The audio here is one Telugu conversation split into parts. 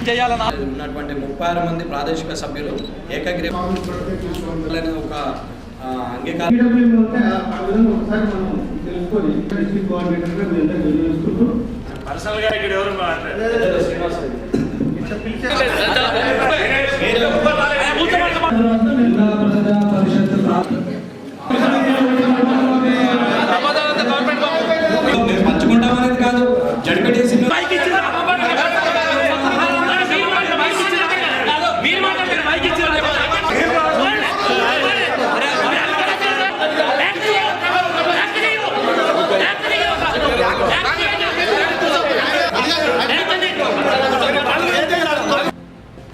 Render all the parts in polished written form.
చేయాలని ఉన్నటువంటి 36 మంది ప్రాదేశిక సభ్యులు ఏకగ్రీవం ఒక పర్సనల్గా ఇక్కడ ఎవరు పంచుకుంటామనేది కాదు జడ్పీటీసీ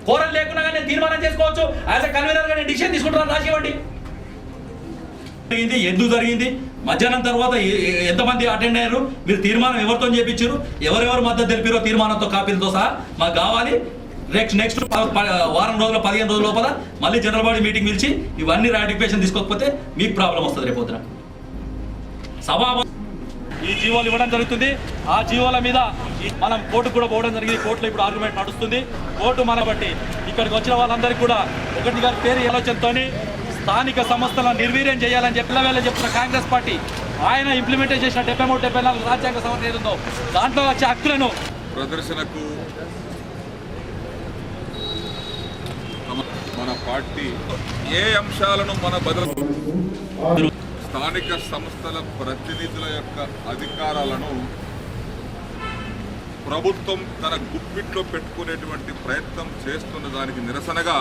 కోరం లేకుండా నేను తీర్మానం చేసుకోవచ్చు. యాజ్ ఎ కన్వీనర్ గా నేను డిసిషన్ తీసుకుంటాను. రాసివ్వండి. ఎందుకు జరిగింది, మధ్యాహ్నం తర్వాత ఎంతమంది అటెండ్ అయ్యారు, మీరు తీర్మానం ఎవరితో చేయించారు, ఎవరెవరు మద్దతు తెలిపారో తీర్మానంతో కాపీలతో సహా మాకు కావాలి. నెక్స్ట్ వారం రోజుల 15 రోజుల లోపల మళ్ళీ జనరల్ బాడీ మీటింగ్ పిలిచి ఇవన్నీ రాటిఫికేషన్ తీసుకోకపోతే మీకు ప్రాబ్లం వస్తుంది రేపొద్దున. సభా ఈ జీవోలు ఇవ్వడం జరుగుతుంది. ఆ జీవోల మీద మనం కోర్టుకు కూడా పోవడం జరిగింది. కోర్టులో ఇప్పుడు ఆర్గ్యుమెంట్ నడుస్తుంది. కోర్టు మన బట్టి ఇక్కడికి వచ్చిన వాళ్ళందరికీ కూడా ఒకటి గారి పేరు ఆలోచనతో స్థానిక సంస్థలను నిర్వీర్యం చేయాలని చెప్పి చెప్తున్న కాంగ్రెస్ పార్టీ ఆయన ఇంప్లిమెంట్ చేసిన 73-74 రాజ్యాంగ సవరణ ఏదో దాంట్లో వచ్చే హక్కులను ప్రదర్శనకు మన పార్టీ ఏ అంశాలను మన బదులు స్థానిక సంస్థల ప్రతినిధుల యొక్క అధికారాలను ప్రభుత్వం తన గుప్పిట్లో పెట్టుకునేటువంటి ప్రయత్నం చేస్తున్న దానికి నిరసనగా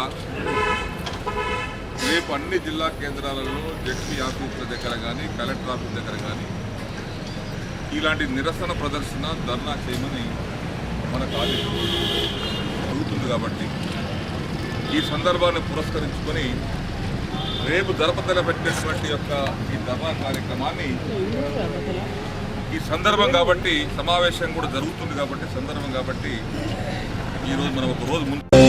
రేపు అన్ని జిల్లా కేంద్రాలలో జడ్పీ ఆఫీసుల దగ్గర కానీ కలెక్టర్ ఆఫీస్ దగ్గర కానీ ఇలాంటి నిరసన ప్రదర్శన ధర్నా చేయమని మనకు ఆదేశం జరుగుతుంది. కాబట్టి ఈ సందర్భాన్ని పురస్కరించుకొని రేపు జరపతలపెట్టినటువంటి యొక్క ఈ ధర్నా కార్యక్రమాన్ని ఈ సందర్భం కాబట్టి సమావేశం కూడా జరుగుతుంది కాబట్టి సందర్భం కాబట్టి ఈరోజు మనం ఒక రోజు ముందు